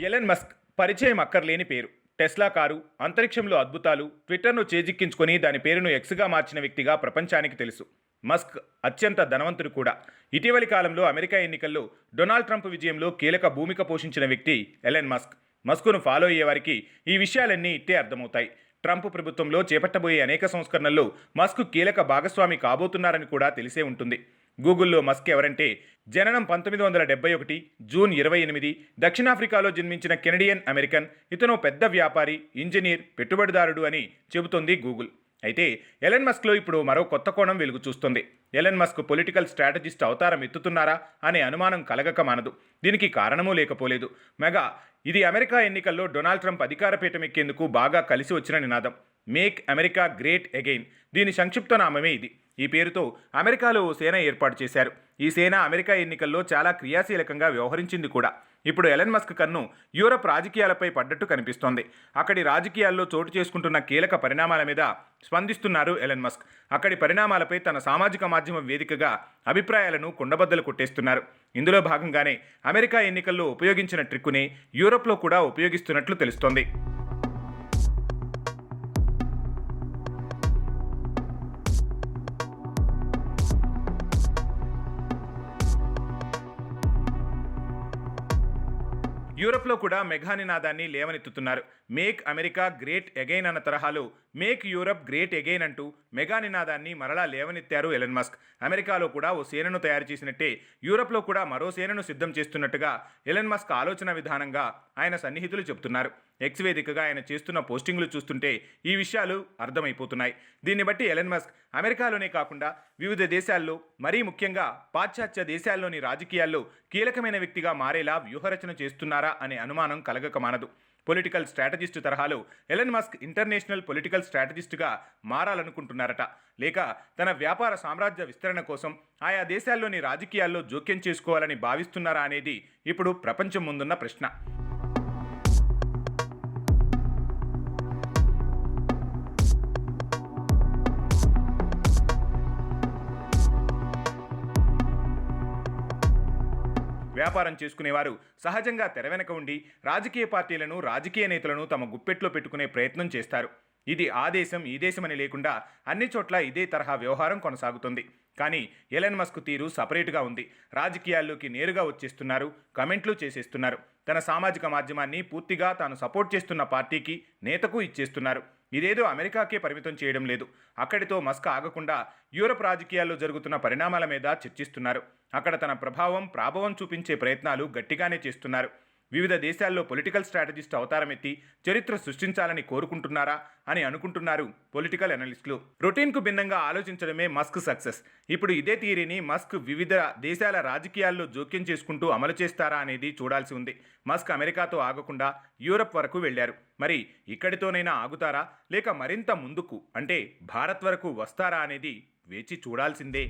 Elon Musk పరిచయం అక్కర్లేని పేరు. టెస్లా కారు, అంతరిక్షంలో అద్భుతాలు, ట్విట్టర్ను చేజిక్కించుకొని దాని పేరును ఎక్స్గా మార్చిన వ్యక్తిగా ప్రపంచానికి తెలుసు. మస్క్ అత్యంత ధనవంతుడు కూడా. ఇటీవలి కాలంలో అమెరికా ఎన్నికల్లో డొనాల్డ్ ట్రంప్ విజయంలో కీలక భూమిక పోషించిన వ్యక్తి ఎలన్ మస్క్. మస్క్ను ఫాలో అయ్యేవారికి ఈ విషయాలన్నీ ఇట్టే అర్థమవుతాయి. ట్రంప్ ప్రభుత్వంలో చేపట్టబోయే అనేక సంస్కరణల్లో మస్క్ కీలక భాగస్వామి కాబోతున్నారని కూడా తెలిసే ఉంటుంది. గూగుల్లో మస్క్ ఎవరంటే, జననం 1971 జూన్ 28, దక్షిణాఫ్రికాలో జన్మించిన కెనడియన్ అమెరికన్. ఇతను పెద్ద వ్యాపారి, ఇంజనీర్, పెట్టుబడిదారుడు అని చెబుతోంది గూగుల్. అయితే ఎలన్ మస్క్లో ఇప్పుడు మరో కొత్త కోణం వెలుగు చూస్తుంది. ఎలన్ మస్క్ పొలిటికల్ స్ట్రాటజిస్ట్ అవతారం ఎత్తుతున్నారా అనే అనుమానం కలగక మానదు. దీనికి కారణమూ లేకపోలేదు. మెగా ఇది అమెరికా ఎన్నికల్లో డొనాల్డ్ ట్రంప్ అధికార పీఠం ఎక్కేందుకు బాగా కలిసి వచ్చిన నినాదం. Make America great again. దీని సంక్షిప్త నామమే ఇది. ఈ పేరుతో అమెరికాలో ఓ సేన ఏర్పాటు చేశారు. ఈ సేన అమెరికా ఎన్నికల్లో చాలా క్రియాశీలకంగా వ్యవహరించింది కూడా. ఇప్పుడు ఎలన్ మస్క్ కన్ను యూరప్ రాజకీయాలపై పడ్డట్టు కనిపిస్తోంది. అక్కడి రాజకీయాల్లో చోటు చేసుకుంటున్న కీలక పరిణామాల మీద స్పందిస్తున్నారు ఎలన్ మస్క్. అక్కడి పరిణామాలపై తన సామాజిక మాధ్యమం వేదికగా అభిప్రాయాలను కుండబద్దలు కొట్టేస్తున్నారు. ఇందులో భాగంగానే అమెరికా ఎన్నికల్లో ఉపయోగించిన ట్రిక్కునే యూరప్లో కూడా ఉపయోగిస్తున్నట్లు తెలుస్తోంది. యూరప్లో కూడా మెగా నినాదాన్ని లేవనెత్తుతున్నారు. మేక్ అమెరికా గ్రేట్ అగైన్ అన్న తరహాలో మేక్ యూరప్ గ్రేట్ అగైన్ అంటూ మెగా నినాదాన్ని మరలా లేవనెత్తారు ఎలన్ మస్క్. అమెరికాలో కూడా ఓ సేనను తయారు చేసినట్టే యూరప్లో కూడా మరో సేనను సిద్ధం చేస్తున్నట్టుగా ఎలన్ మస్క్ ఆలోచన విధానంగా ఆయన సన్నిహితులు చెబుతున్నారు. ఎక్స్ వేదికగా ఆయన చేస్తున్న పోస్టింగ్లు చూస్తుంటే ఈ విషయాలు అర్థమైపోతున్నాయి. దీన్ని బట్టి ఎలన్ మస్క్ అమెరికాలోనే కాకుండా వివిధ దేశాల్లో, మరీ ముఖ్యంగా పాశ్చాత్య దేశాల్లోని రాజకీయాల్లో కీలకమైన వ్యక్తిగా మారేలా వ్యూహరచన చేస్తున్నారా అనే అనుమానం కలగక మానదు. పొలిటికల్ స్ట్రాటజిస్టు తరహాలో ఎలన్ మస్క్ ఇంటర్నేషనల్ పొలిటికల్ స్ట్రాటజిస్టుగా మారాలనుకుంటున్నారట, లేక తన వ్యాపార సామ్రాజ్య విస్తరణ కోసం ఆయా దేశాల్లోని రాజకీయాల్లో జోక్యం చేసుకోవాలని భావిస్తున్నారా అనేది ఇప్పుడు ప్రపంచం ముందున్న ప్రశ్న. వ్యాపారం చేసుకునేవారు సహజంగా తెర వెనక ఉండి రాజకీయ పార్టీలను, రాజకీయ నేతలను తమ గుప్పెట్లో పెట్టుకునే ప్రయత్నం చేస్తారు. ఇది ఆ దేశం, ఈ దేశమని లేకుండా అన్ని చోట్ల ఇదే తరహా వ్యవహారం కొనసాగుతుంది. కానీ ఎలన్ మస్క్ తీరు సపరేట్గా ఉంది. రాజకీయాల్లోకి నేరుగా వచ్చేస్తున్నారు, కమెంట్లు చేసేస్తున్నారు. తన సామాజిక మాధ్యమాన్ని పూర్తిగా తాను సపోర్ట్ చేస్తున్న పార్టీకి, నేతకు ఇచ్చేస్తున్నారు. ఇదేదో అమెరికాకే పరిమితం చేయడం లేదు. అక్కడితో మస్క్ ఆగకుండా యూరప్ రాజకీయాల్లో జరుగుతున్న పరిణామాల మీద చర్చిస్తున్నారు. అక్కడ తన ప్రాభవం చూపించే ప్రయత్నాలు గట్టిగానే చేస్తున్నారు. వివిధ దేశాల్లో పొలిటికల్ స్ట్రాటజిస్ట్ అవతారం ఎత్తి చరిత్ర సృష్టించాలని కోరుకుంటున్నారా అని అనుకుంటున్నారు పొలిటికల్ అనలిస్టులు. రొటీన్కు భిన్నంగా ఆలోచించడమే మస్క్ సక్సెస్. ఇప్పుడు ఇదే థియరీని మస్క్ వివిధ దేశాల రాజకీయాల్లో జోక్యం చేసుకుంటూ అమలు చేస్తారా అనేది చూడాల్సి ఉంది. మస్క్ అమెరికాతో ఆగకుండా యూరప్ వరకు వెళ్లారు. మరి ఇక్కడితోనైనా ఆగుతారా, లేక మరింత ముందుకు అంటే భారత్ వరకు వస్తారా అనేది వేచి చూడాల్సిందే.